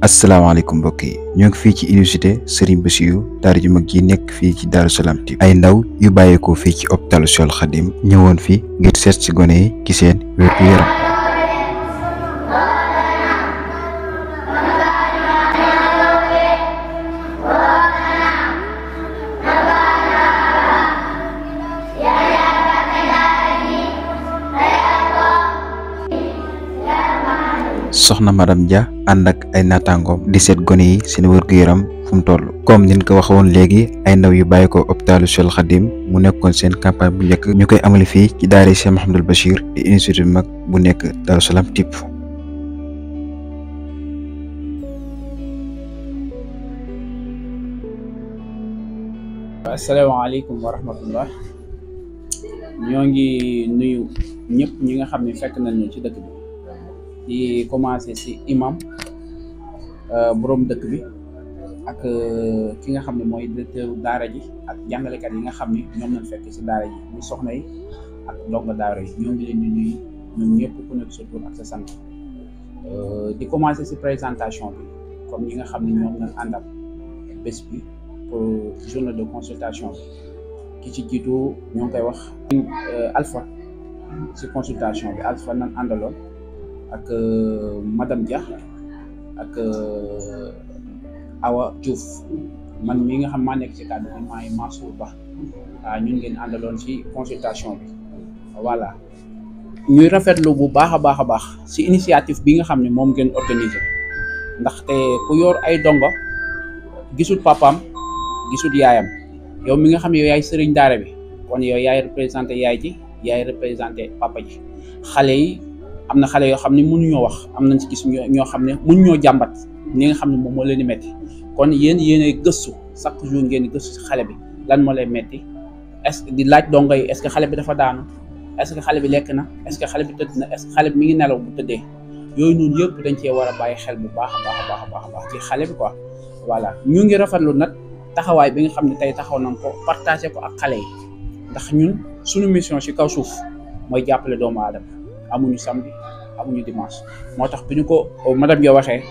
asalaamaaleykum mbokk yi ñoo ngi fii ci université Serigne Bassirou daara ju mag ji nekk fii ci Daaru Salaam Typ ay ndaw yu bàyyeekoo fii ci hôpitalu Cheikhoul Khadim ñëwoon fi ngir seet si gone yi ci seen wérgu yaram. soxna madame Dia ànd ak ay naataangoom di seet gone yi seen wér-gu-yaram fu mu toll comme niñ ko waxoon léegi ay ndaw yu bàyyi ko hôpitalu Cheikhoul Khadim mu nekkoon seen campagne bu njëkk ñu koy amali fii ci daara Cheikh Mouhamadoul Bachir di institut bu mag bu nekk Daaru Salaam Typ. asalaamaaleykum wa rahmatullah ñoo ngi nuyu ñëpp ñi nga xam ne fekk nañu ci dëkk bi di commencé ci imam borom dëkk bi ak ki nga xam ne mooy directeur daara ji ak jàngalekat yi nga xam ni ñoom lañ fekk ci daara ji muy soxna yi ak ndongo daara yi ñoo ngi leen di nuyu ñoom ñëpp ku nekk sa tur ak sa sant di commencé ci présentation bi comme ñi nga xam ne ñoom lañ àndal bés bi pour journée de consultation bi ki ci jiitu ñoo ngi koy wax Alpha ci consultation bi Alpha nan àndaloon ak madame Dia ak Awa Diouf man mi nga xam maa nekk ci kàddu bi maay Mansour Ba ñun ngeen àndaloon ci consultation bi voilà ñuy rafetlu bu baax a baax ci initiative bi nga xam ne moom ngeen organisé ndaxte ku yor ay dongo gisul papaam gisul yaayam yow mi nga xam ne yow yaay sëriñ daara bi kon yow yaay représenté yaay ji yaay représenté papa ji xale yi am na xale yoo xam ne mënuñoo wax am nañ ci gis ñoo xam ne mënuñoo jàmbat li nga xam ne moom moo leen di metti kon yéenay gëstu chaque jour ngeen di gëstu ci xale bi lan moo lay metti est-ce que di laaj dongo yi est-ce que xale bi dafa daanu est-ce que xale bi lekk na est-ce que xale bi tëdd na est-ce que xale bi mi ngi nelaw bu tëddee yooyu noonu yëpp dañ cee war a bàyyi xel bu baax a baax ci xale bi quoi voilà ñu ngi rafetlu nag taxawaay bi nga xam ne tey taxaw nañ ko partagé ko ak xale yi ndax ñun suñu mission ci kaw suuf mooy jàppale doomu aadama amuñu samedi amuñu dimanche moo tax bi ñu ko madame Dia waxee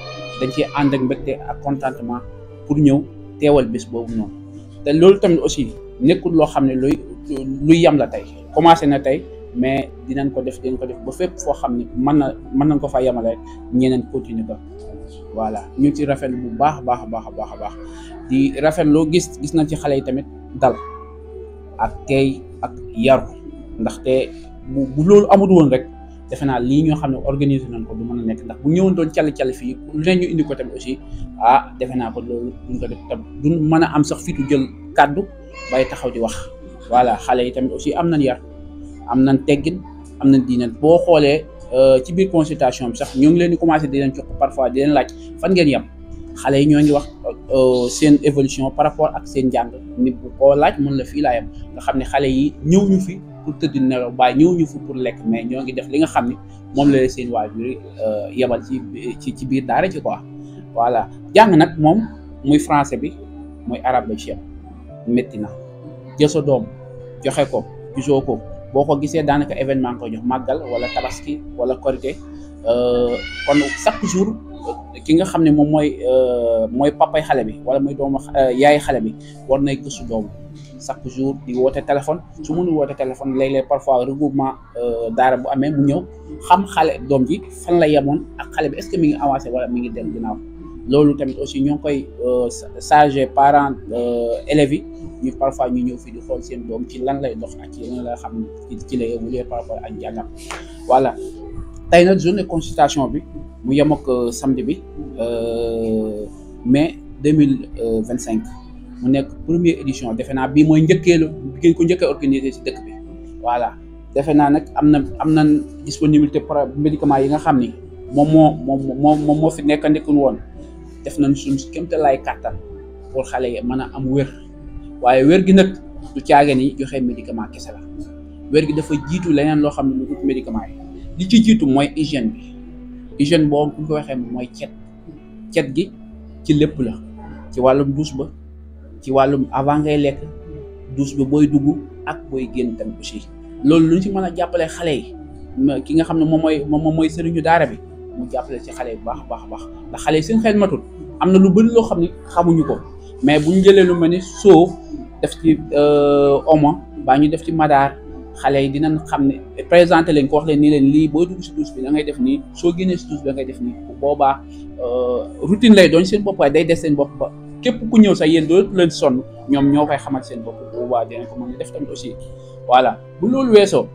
dañ ci ànd ak mbégte ak contentement pour ñëw teewal bés boobu noonu te loolu tamit aussi nekkul loo xam ne luy yam la tey commencé na tey mais dinañ ko def ba fépp foo xam ne mën nañ ko fa yemale rek ñeneen continuer ko voilà ñu ci rafetlu bu baax a baax di rafetlu gis nañ ci xale yi tamit dal ak tey ak yaru ndaxte bu loolu amul woon rek defe naa lii ñoo xam ne organiser nañ ko du mën a nekk ndax bu ñëwoon doon cali fii lu ne ñu indi ko tamit aussi defe naa ko loolu duñ ko def tam duñ mën a am sax fitu jël kàddu bay taxaw di wax voilà xale yi tamit aussi am nañ yar am nañ teggin am nañ diine boo xoolee ci biir consultation bi sax ñoo ngi leen di commencé di leen jox parfois di leen laaj fan ngeen yem xale yi ñoo ngi wax seen évolution par rapport ak seen njàng nit bu koo laaj mën la fii laa yem nga xam ne xale yi ñëw ñu fi pour tëdd nelaw bàyyi ñëw ñu fi pour lekk mais ñoo ngi def li nga xam ne moom la seen waajur yebal ci biir daara ci quoi voilà jàng nag moom muy français bi muy arabe bi ci métti na jël sa doom joxe ko gisoo ko boo ko gisee daanaka événement nga ko jox màggal wala tabaski wala korité kon chaque jour ki nga xam ne moom mooy papay xale bi wala mooy doomu yaay xale bi war nay gëstu doomu chaque jour di woote téléphone su mënul woote téléphone léeg-léeg parfois regroupement daara bu amee mu ñëw xam xale doom ji fan la yemoon ak xale bi est-ce que mi ngi avancé wala mi ngi dem ginnaaw loolu tamit aussi ñoo ngi koy chargé parents élèves yi ñu parfois ñu ñëw fii di xool seen doom ci lan lay dox ak ci lan la xam ci lay évoluer par rapport ak njàngam voilà tey nag journée consultation bi mu yem ak samedi bi mai 2025 mu nekk première édition defe naa bii mooy njëkkeelu bi ko njëkkee organisé ci dëkk bi voilà defe naa nag am na disponibilité médicaments yi nga xam ni moom moo fi nekkandikun woon def nañ suñ kéemtalaay kàttan pour xale yi mën a am wér waaye wér gi nag du caage ni joxe médicament kese la wér gi dafa jiitu leneen loo xam ne lu dul médicament yi li ci jiitu mooy hygiène bi hygiène boobu bu ñu ko waxee mooy cet gi ci lépp la ci wàllum douche ba ci wàllum avant ngay lekk douche ba booy dugg ak booy génn tamit aussi loolu lu ñu ci mën a jàppale xale yi ki nga xam ne moom mooy sëriñu daara bi mu jàppale ci xale yi bu baax a baax a baax ndax xale yi seen xel matul am na lu bëri loo xam ne xamuñu ko mais bu ñu jëlee lu mel ni soo def ci omo baa ñu def ci madaar xale yi dinañ xam ne présenté leen ko wax leen nii leen lii booy dugg si douche bi da ngay def nii soo génnee si douche bi da ngay def nii bu boobaa routine lay doon seen bopp waaye day des seen bopp ba képp ku ñëw sax yéen dootu leen sonn ñoom ñoo koy xamal seen bopp bu boobaa dinañ ko mën a def tamit aussi voilà bu loolu weesoo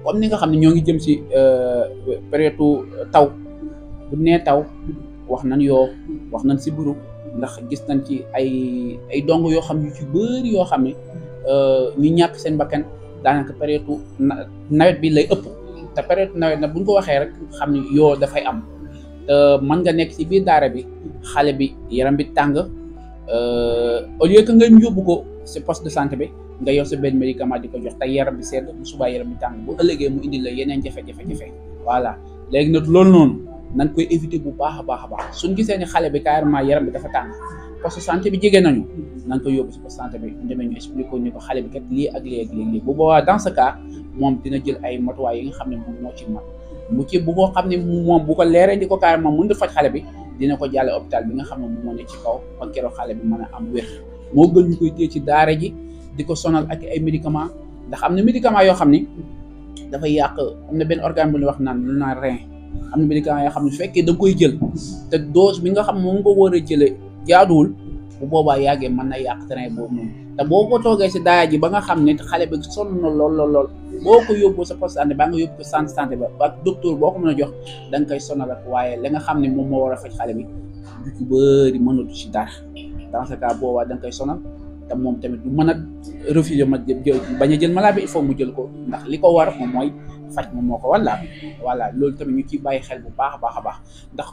comme ni nga xam ne ñoo ngi jëm si période taw bu nee taw wax nañ yoo wax nañ si buru ndax gis nañ ci ay dong yoo xam yu ci bëri yoo xam ne ñu ñàkk seen bakkan daanaka période nawet bi lay ëpp te période nawet nag buñ ko waxee rek xam ne yoo dafay am te mën nga nekk ci biir daara bi xale bi yaram bi tàng au lieu que nga yóbbu ko ci poste de santé bi nga yor sa benn médicament di ko jox te yaram bi sedd bu subaa yaram bi tàng bu ëllëgee mu indi la yeneen jafe-jafe voilà léegi nag loolu noonu nañ koy éviter bu baax a baax a baax suñ gisee ne xale bi carrément yaram bi dafa tàng poste santé bi jege nañu nañ ko yóbbu si poste santé bi demee ñu expliqué ko ni ko xale bi kat lii ak lii ak lii bu boobaa dans ce cas moom dina jël ay matuwaay yi nga xam ne moom moo ci mat mu ci bu ko xam ne moom bu ko leeree di ko carrément mën da faj xale bi dina ko jàlle hôpital bi nga xam ne moom moo ne ci kaw ba keroog xale bi mën a am wér moo gën ñu koy téye ci daara ji di ko sonal ak ay médicaments ndax am na médicaments yoo xam ni dafay yàq am na benn organe bu ñuy wax naan lu naan rein am na médicaments yoo xam ne su fekkee da nga koy jël te dose bi nga xam moom nga war a jëlee jaaduwul bu boobaa yàggee mën na yàq train boobu noonu te boo ko toogee si daara ji ba nga xam ne xale bi sonn na lool boo ko yóbbu sa poste santé ba nga yóbbu ko centre santé ba ak docteur boo ko mën a jox da nga koy sonal ak waaye la nga xam ne moom moo war a faj xale bi du ci bëri mënatu si dara dans ce cas boobaa da nga koy sonal te moom tamit du mën a refuser ma jël bañ a jël malade bi il faut mu jël ko ndax li ko war moom mooy faj moom moo ko walla voilà loolu tamit ñu ciy bàyyi xel bu baax a baax a baax ndax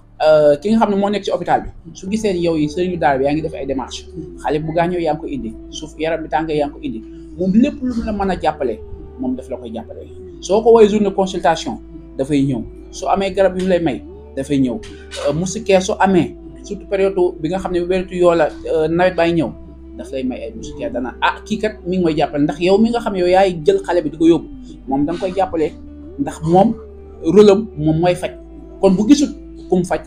ki nga xam ne moo nekk ci hôpital bi su gisee ni yow yi sëriñu daara bi yaa ngi def ay démarches xale bu gaañoo yaa ngi ko indi suuf yaram bi tàngee yaa ngi ko indi moom lépp lu mu la mën a jàppale moom daf la koy jàppale soo ko woowee journée consultation dafay ñëw su amee garab yu mu lay may dafay ñëw moustiquaire su amee surtout période bi nga xam ne période yoo la nawet baay ñëw daf lay may ay moustiquaire dana kii kat mi ngi may jàppale ndax yow mi nga xam ne yow yaay jël xale bi di ko yóbbu moom da nga koy jàppale ndax moom rôle am moom mooy faj kon bu gisul kum faj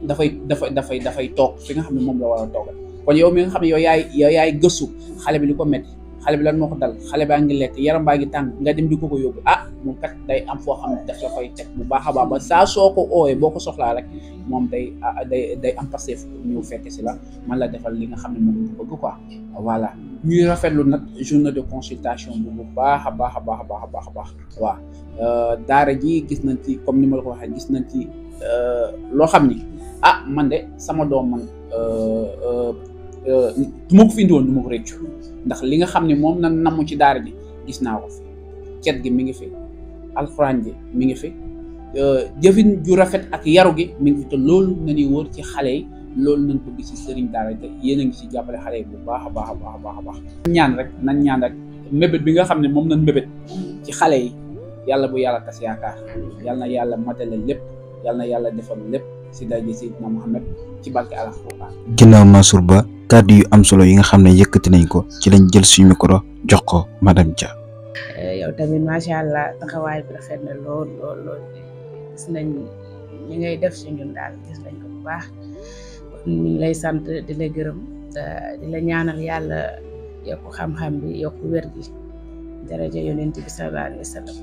dafay toog fi nga xam ne moom la war a toogal kon yow mi nga xam ne yow yaay gëstu xale bi li ko metti xale bi lan moo ko dal xale baa ngi lekk yaram baa ngi tàng nga dem di ko yóbbu moom kat day am foo xam ne daf la koy teg bu baax a baax ba saa soo ko oowee boo ko soxlaa rek moom day am passif ñëw fekk si la man la defal li nga xam ne moom nga bëgg quoi voilà ñuy rafetlu nag journée de consultation bu baax a baax a baax a baax a baax a baax waaw daara ji gis nañ ci comme ni ma la ko waxee gis nañ ci loo xam ni man de sama doom man du ma ko fi indi woon du ma ko rëccu ndax li nga xam ne moom na namm ci daara ji gis naa ko fi cet gi mi ngi fi alxuraan ji mi ngi fi jëfin ju rafet ak yaru gi mi ngi fi te loolu nañuy wóor ci xale yi loolu nañ bëgg ci sëriñ daara te yéen a ngi ci jàppale xale yi bu baax a baax a baax a baax a baax ñaan rek mébét bi nga xam ne moom nañ mébét ci xale yi yàlla bu yàlla tas yaakaar yàlla na yàlla matale lépp yàlla na yàlla defal lépp si daje Seydina Muhammad ci barke alxuraan. ginnaaw Mansour Ba kàddu yu am solo yi nga xam ne yëkkati nañ ko ci lañ jël suñu micro jox ko madame Dia. yow tamit macha allah taxawaay bi rafet na lool gis nañ ñi ngay def si ñun daal gis nañ ko bu baax kon ñu ngi lay sant di la gërëm di la ñaanal yàlla yokk xam-xam bi yokk wér gi daraja yonent bi sallallahu alayhi wa sallam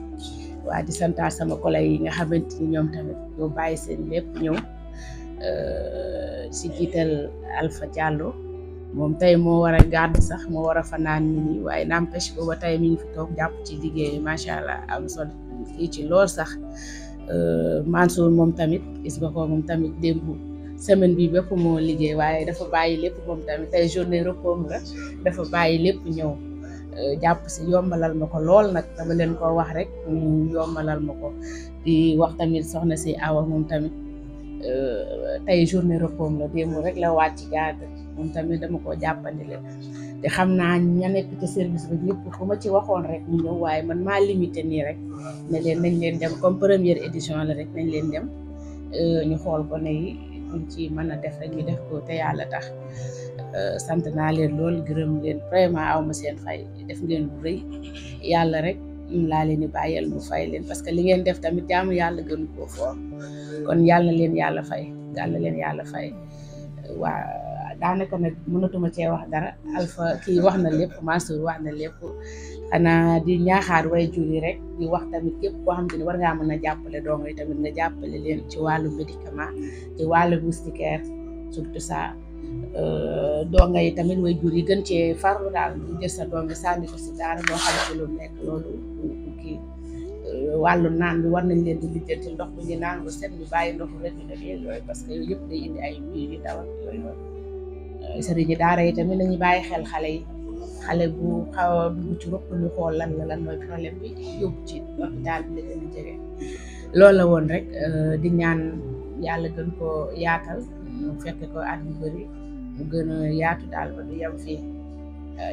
waa di santaat sama collègue yi nga xamante ni ñoom tamit ñoo bàyyi seen lépp ñëw si jiital Alpha Diallo moom tey moo war a gàdd sax moo war a fanaan ni nii waaye n'empêche booba tey mi ngi fi toog jàpp ci liggéey macha allah am solo kii ci lool sax Mansour moom tamit gis nga ko moom tamit démb semaine bi bépp moo liggéey waaye dafa bàyyi lépp moom tamit tey journée repos la dafa bàyyi lépp ñëw jàpp si yombalal ma ko lool nag dama leen ko wax rek ñu yombalal ma ko di wax tamit soxna si Awa moom tamit tey journée repos la démb rek la wàcc jaad moom tamit dama ko jàppandi leen te xam naa ña nekk ci service bi yëpp fu ma ci waxoon rek ñu ñëw waaye man maa limité nii rek ne leen nañ leen dem comme première édition la rek nañ leen dem ñu xool ko ne yi ñu ci mën a def rek ñu def ko te yàlla tax sant naa leen lool gërëm leen vraiment aw ma seen fay def ngeen lu rëy yàlla rek laa leen di bàyyeel mu fay leen parce que li ngeen def tamit jaamu yàlla gënu koo foor kon yàlla leen yàlla fay waa daanaka nag mënatuma cee wax dara Alpha kii wax na lépp Mansour wax na lépp xanaa di ñaaxaar waajur yi rek di wax tamit képp koo xam te ne war ngaa mën a jàppale dongo yi tamit nga jàppale leen ci wàllu médicament ci wàllu moustiquaire surtout ça dongo yi tamit waajur yi gën cee farlu daal bu jël sa doom bi sànni ko si daara boo xam ci lu nekk loolu kii wàllu naan bi war nañ leen di lijjanti ndox bu ñu naan bu set ñu bàyyi ndoxu rek ñu def yooyu parce que yooyu yëpp day indi ay biir yu dawal yooyu sëriñi daara yi tamit nañu bàyyi xel xale bu xaw a dugg ci ropp ñu xool lan mooy problème bi yóbbu ci hôpital bi la gën a jege loolu la woon rek di ñaan yàlla gën ko yaatal mu fekk ko at yu bëri mu gën a yaatu daal ba du yem fii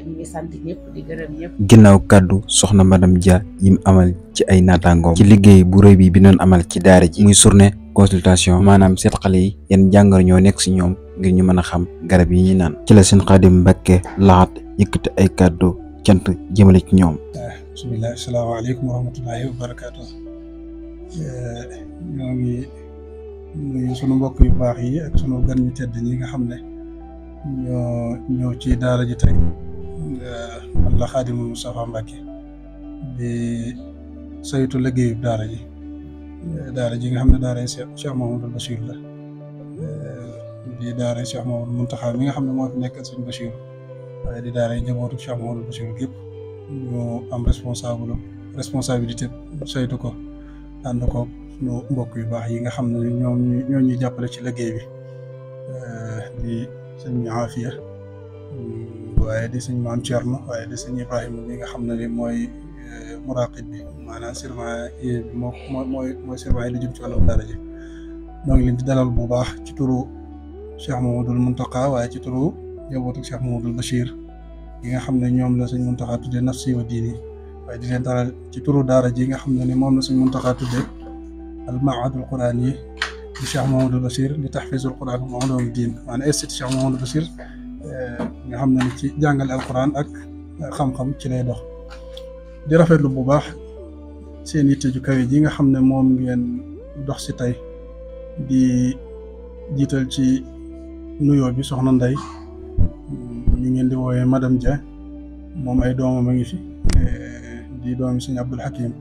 ñu ngi sant ñëpp di gërëm ñëpp. ginnaaw kàddu soxna madame Dia yim amal ci ay naataangoom ci liggéey bu rëy bi doon amal ci daara ji muy journée consultation maanaam seet xale yi yan jàngoro ñoo nekk si ñoom ngir ñu mën a xam garab yi ñuy naan ci la seen Xaadim Mbàkke laxat yëkkati ay kàddu cant jëmale ci ñoom. bismillah asalaamaaleykum wa rahmatullahi wa barakaatu. ñoo ngi nuyu sunu mbokk yu baax yi ak sunu gan ñu tedd ñi nga xam ne ñoo ñëw ci daara ji tey man la Xaadimul Mustafaa Mbàkke di saytu liggéeyu daara ji nga xam ne daara yi Cheikh Mahamadul Bachir la di daara yi Cheikh Mahamadul Muntaxa mi nga xam ne moo fi nekkal suñu Bachir waaye di daara yi njabootu Cheikh Mahamadul Bachir gépp ñu am responsabilité saytu ko ànd ko suñu mbokk yu baax yi nga xam ne ñoo ñuy jàppale ci liggéey bi di sëñ Aafiya waaye di sëñ Maam Cerno waaye di sëñ Ibrahima mi nga xam ne ni mooy muraqib bi maanaam surveillant bi mooy surveillant li jëm ci wàllu daara ji ñoo ngi leen di dalal bu baax ci turu Cheikh Mamadul Muntaqa waaye ci turu njabootu Cheikh Mamadul Bachir yi nga xam ne ñoom la sëñ Muntaqa tuddee nafsi wa diini waaye di leen dalal ci turu daara ji nga xam ne ni moom la sëñ Muntaqa tuddee al maadul quran yi di Cheikh Mamadul Bachir di taxfisul quran wa ulumud diin maanaam institut Cheikh Mamadul Bachir nga xam ne ni ci jàngale alquran ak xam-xam ci lay dox di rafetlu bu baax seen yitte ju kawe ji nga xam ne moom ngeen dox si tey di jiital ci nuyoo bi soxna Ndey ñu ngeen di woowee madame Dia moom ay doomam a ngi fi di doomi sëñ Abdul Hakim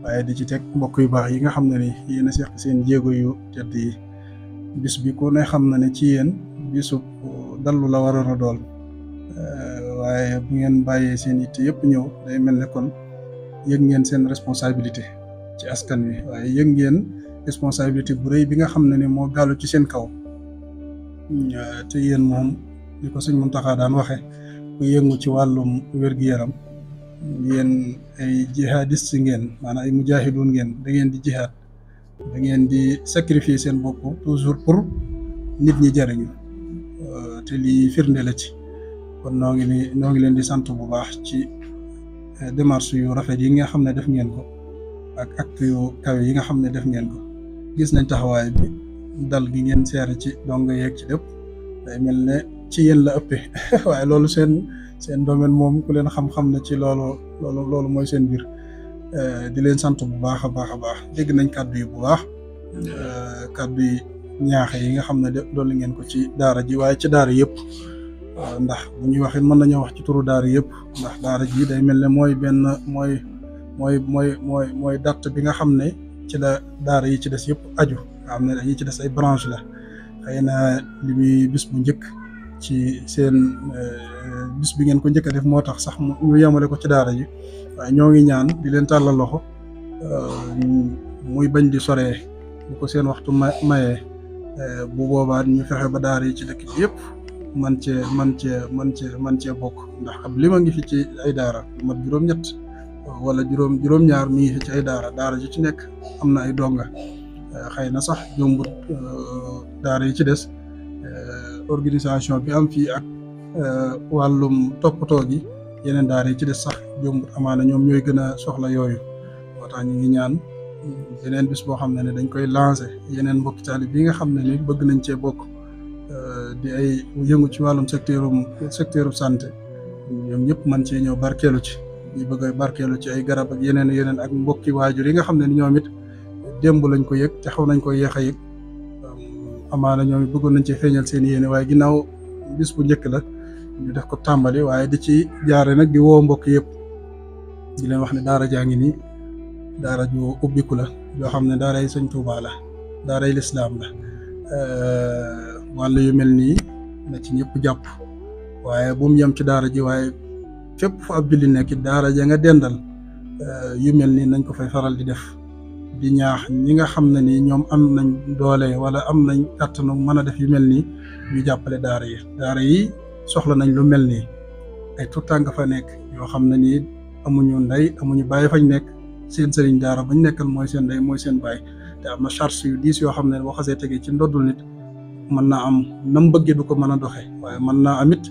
waaye di ci teg mbokk yu baax yi nga xam ne ni yéen a seq seen jéego yu tedd yi bis bi ku ne xam na ne ci yéen bisu dallu la waroon a dool waaye bu ngeen bàyyee seen yitte yëpp ñëw day mel ne kon yëg ngeen seen responsabilité ci askan wi waaye yëg ngeen responsabilité bu rëy bi nga xam ne ni moo gàllu ci seen kaw te yéen moom ni ko sëñ Muntaxa daan waxe ku yëngu ci wàllum wér-gu-yaram yéen ay jihadiste ngeen maanaam ay mujahidun ngeen da ngeen di jihaad da ngeen di sacrifier seen bopp toujours pour nit ñi jariñu te lii firnde la ci kon noo ngi leen di sant bu baax ci démarche yu rafet yi nga xam ne def ngeen ko ak acte yu kawe yi nga xam ne def ngeen ko gis nañ taxawaay bi dal gi ngeen seere ci dong yeeg ci lépp day mel ne ci yéen la ëppee waaye loolu seen domaine moom ku leen xam-xam ne ci loolu mooy seen biir di leen sant bu baax a baax a baax dégg nañ kàddu yi bu baax kàddu yi ñaaxe yi nga xam ne dolli ngeen ko ci daara ji waaye ci daara yëpp ndax bu ñuy wax it mën nañoo wax ci turu daara yëpp ndax daara ji day mel ne mooy date bi nga xam ne ci la daara yi ci des yëpp aju nga xam ne yi ci des ay branche la xëy na li muy bis bu njëkk ci seen bis bi ngeen ko njëkk a def moo tax sax ñu yemale ko ci daara ji waaye ñoo ngi ñaan di leen tàllal loxo muy bañ di soree bu ko seen waxtu mayee bu boobaa ñu fexe ba daara yi ci dëkk bi yëpp man cee bokk ndax ab lima ngi fi ci ay daara mat juróom-ñett wala juróom-ñaar mi ngi fi ci ay daara ji ci nekk am na ay donga xëy na sax jombut daara yi ci des organisation bi am fii ak wàllum toppatoo gi yeneen daara yi ci des sax jombut amaana ñoom ñooy gën a soxla yooyu moo tax ñu ngi ñaan yeneen bis boo xam ne dañ koy lancer yeneen mbokki taali bi nga xam ne ni bëgg nañ cee bokk di ay yëngu ci wàllum secteur santé ñoom ñëpp mën cee ñëw barkeelu ci ñi bëgg a barkeelu ci ay garab ak yeneen ak mbokki waajur yi nga xam ne ni ñoom it démb lañ ko yëg te xaw nañ ko yéex a yëg amaana ñoom it bëggoon nañ ci feeñal seen yéene waaye ginnaaw bis bu njëkk la ñu def ko tàmbali waaye di ci jaare nag di woo mbokk yëpp di leen wax ne daara jaa ngi nii daara ju ubbiku la yoo xam ne daaray Sëñ Tuubaa la daaray lislaam la wàll yu mel nii na ci ñëpp jàpp waaye bu mu yem ci daara ji waaye fépp fu ab julli nekk daara ja nga dendal yu mel nii nañ ko fay faral di def di ñaax ñi nga xam ne ni ñoom am nañ doole wala am nañ kàttanu mën a def yu mel nii ñu jàppale daara yi soxla nañ lu mel nii ay tuutànk fa nekk yoo xam ne nii amuñu ndey amuñu bàyyi fañ nekk seen sëriñ daara bañ nekkal mooy seen ndey mooy seen baay te am na charge yu diis yoo xam ne boo xasee tegee ci ndoddul nit mën naa am nam bëggee du ko mën a doxee waaye mën naa amit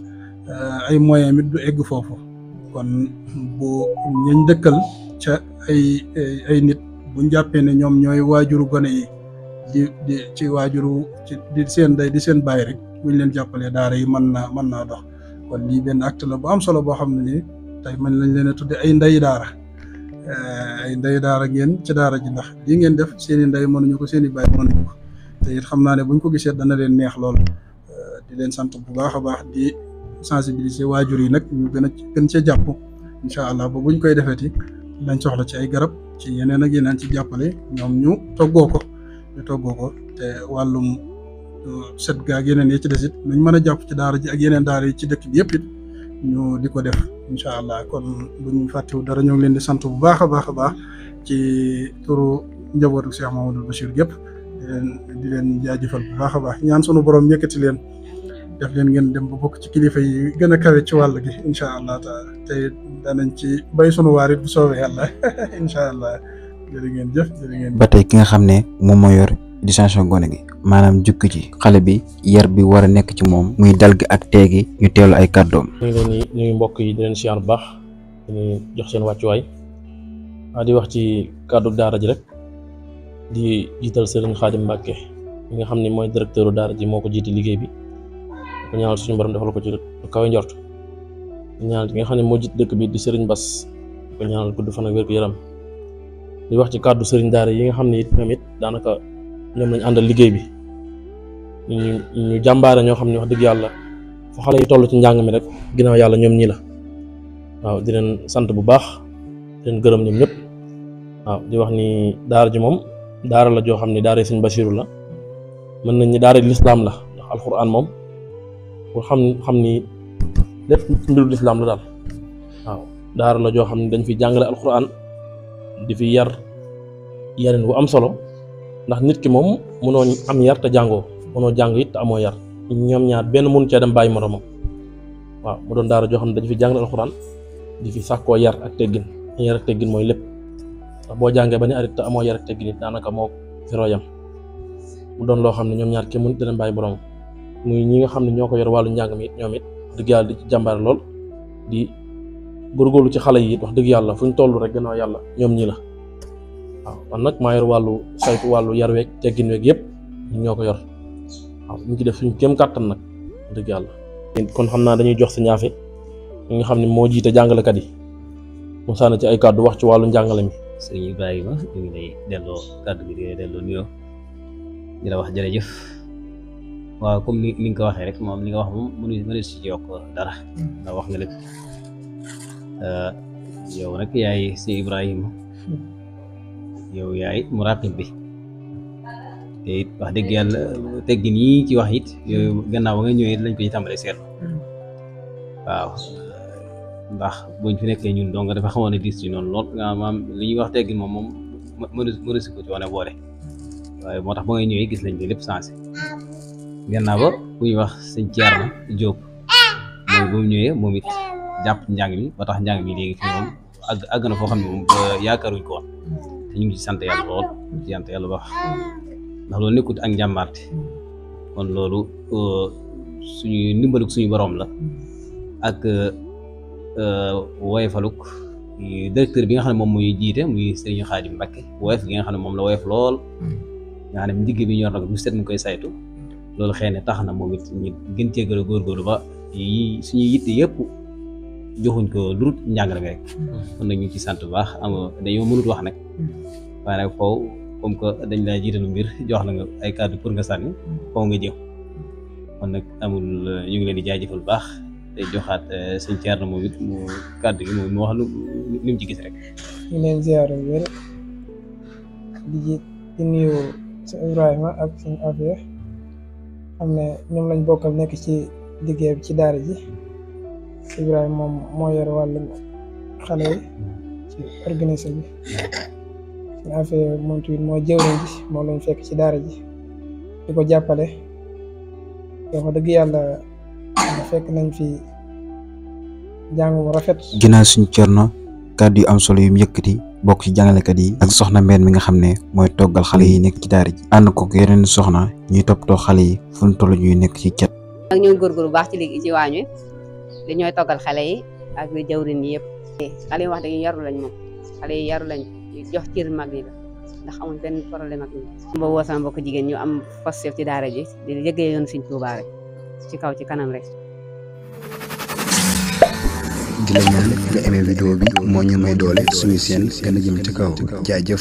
ay moyen mit du egg foofu kon bu ñañ dëkkal ca ay nit buñ jàppee ne ñoom ñooy waajuru gone yi di ci waajuru ci di seen ndey di seen baay rek buñ leen jàppalee daara yi mën naa dox kon lii benn acte la bu am solo boo xam ne nii tey mën lañ leen a tudde ay ndey daara ay ndey daara ngeen ci daara ji ndax lii ngeen def seen i ndey mënuñu ko seen i baay mënuñu ko te it xam naa ne buñ ko gisee dana leen neex lool di leen sant bu baax a baax di sensibiliser waajur yi nag ñu gën cee jàpp incha allah ba buñ koy defeeti lañ soxla ci ay garab ci yeneen ak yeneen ci jàppale ñoom ñu toggoo ko te wàllum set gaag yeneen yi ci des it nañ mën a jàpp ci daara ji ak yeneen daara yi ci dëkk bi yëpp it ñu di ko def incha allah kon buñ fàttewu dara ñoo ngi leen di sant bu baax a baax ci turu njabootu Cheikh Mamadou Bachir gépp di leen jaajëfal bu baax a baax ñaan sunu borom yëkkati leen def leen ngeen dem ba bokk ci kilifa yi gën a kawe ci wàll gi incha allah taala te danañ ci bay sunu waarit bu soobee yàlla incha allah jërë ngeen jëf ba tey ki nga xam ne moom moo yor éducation gone gi maanaam jukki ci xale bi yar bi war a nekk ci moom muy dal gi ak teegi ñu teelu ay kàddoom. ñu ngi leen di nuyu mbokk yi di leen siyaar bu baax di jox seen wàccuwaay di wax ci kàddu daara ji rek di jiital Serigne Khadim Mbacke mi nga xam ne mooy directeur daara ji moo ko jiiti liggéey bi ko ñaanal suñu borom defal ko ci kawe njort ñaanal ki nga xam ne moo jiit dëkk bi di Serigne Bass ko ñaanal gudd fan ak wér gu yaram di wax ci kàddu Serigne daara yi nga xam ne it ñoom it daanaka ñoom lañ àndal liggéey bi ñu jàmbaare ñoo xam ne wax dëgg yàlla fa xale yi toll ci njàng mi rek ginnaaw yàlla ñoom ñi la waaw di leen sant bu baax di leen gërëm ñoom ñëpp waaw di wax ni daara ji moom daara la joo xam ne daara Sëñ Basiru la mën nañ ni daara lislaam la ndax alxuraan moom pour xam ni lépp mbiru lislaam la daal waaw daara la joo xam ne dañ fi jàngale alxuraan di fi yar yarin bu am solo ndax nit ki moom mënoo am yar te jàngoo mënoo jàng it te amoo yar ñoom ñaar benn mënu cee dem bàyyi moromam waaw mu doon daara joo xam ne dañ fi jàngale alxuraan di fi sàkkoo yar ak teggin yar ak teggin mooy lépp ndax boo jàngee ba ni arit te amoo yar ak teggin it daanaka moo fi royam mu doon loo xam ne ñoom ñaar kenn mënut a dem bàyyi borom muy ñi nga xam ne ñoo ko yor wàllu njàng mi ñoom it dëgg yàlla di ci jàmbaar lool di góorgóorlu ci xale yi it wax dëgg yàlla fu ñu toll rek gannaaw yàlla ñoom ñi la waaw man nag maa yor wàllu saytu wàllu yar weeg teggin weeg yëpp ñoo ko yor waaw ñu ci def suñu kéem kàttan nag dëgg yàlla kon xam naa dañuy jox sa ñaafe ñi nga xam ne moo jiite jàngalekat yi mu sànni ci ay kàddu wax ci wàllu njàngale mi. sëñ Ibrahima ñu ngi lay delloo kàddu gi di lay delloo nuyoo di la wax jërëjëf waaw comme ni nga ko waxee rek moom li nga wax moom mënu si yokk dara ndax wax nga lépp yow nag yaay sëñ Ibrahima yow yaay muraqib bi te it wax dëgg yàlla teggin yi ci wax it yooyu gannaaw ba nga ñëwee lañ koy tàmbalee seetlu waaw ndax buñ fi nekkee ñun donc dafa xamoon ne diis ci noonu lool nga maam li ñuy wax teggin moom mënu si ko ci wane boole waaye moo tax ba ngay ñëwee gis lañ ko lépp sensé gannaaw ba bu ñuy wax sëñ Thierno Diop moom bu mu ñëwee moom it jàpp njàng mi ba tax njàng mi léegi fi moom àgg na foo xam ne moom yaakaaruñ ko woon te ñu ngi ci sant yàlla lool ci sant yàlla baax ndax loolu nekkut ak njàmbaarte kon loolu suñu ndimbaluk suñu borom la ak woyefaluk directeur bi nga xam ne moom muy jiite muy Serigne Khadim Mbacke woyef gi nga xam ne moom la woyef lool nga xam ne liggéey bi ñor na ko bu set mu koy saytu loolu xëy na tax na moom it ñu gën cee gën a góorgóorlu ba yi suñuy yitte yëpp joxuñ ko lu dul njàngale mi rek kon nag ñu ci sant bu baax dañoo mënut wax nag waaye nag foofu comme que dañ laa jiitalu mbir jox la nga ay kàddu pour nga sànni foofu nga jëm kon nag amul ñu ngi leen di jaajëfal bu baax te joxaat sëñ Thierno moom it mu kàddu gi moom mu wax lu mu ci gis rek. ñu leen ziare wér di nuyu sëñ Ibrahima ak sëñ Afia xam ne ñoom lañ bokkal nekk ci liggéey bi ci daara ji Ibrahima moom moo yor wàllu xale yi ci organisé bi sëñ Afia moom tamit moo jëwriñ ji moom lañ fekk ci daara ji di ko jàppale te wax dëgg yàlla fekk nañ fi jàng mu rafet. ginnaaw suñu Thierno kàddu yu am solo yu mu yëkkati bokk ci jàngalekat yi ak soxna Mbène mi nga xam ne mooy toggal xale yi nekk ci daara ji ànd ko yeneen soxna ñuy toppatoo xale yi fu ñu toll ñuy nekk ci cet. ak ñoo góorgóorlu bu baax ci liggéey ci waañ wi di ñooy toggal xale yi ak jawrin yi yëpp xale yi wax dëgg yaru lañ moom xale yi yaru lañ jox cër mag yi la ndax amuñ benn problème ak ñun. ba woo sama mbokk jigéen ñu am positif ci daara ji di liggéey yoon Sëñ Tuubaa rek ci kaw ci kanam rek. di la ñaan nga aimé vidéo bi moo ñu may doole suñu seen gën a jëm ci kaw jaajëf.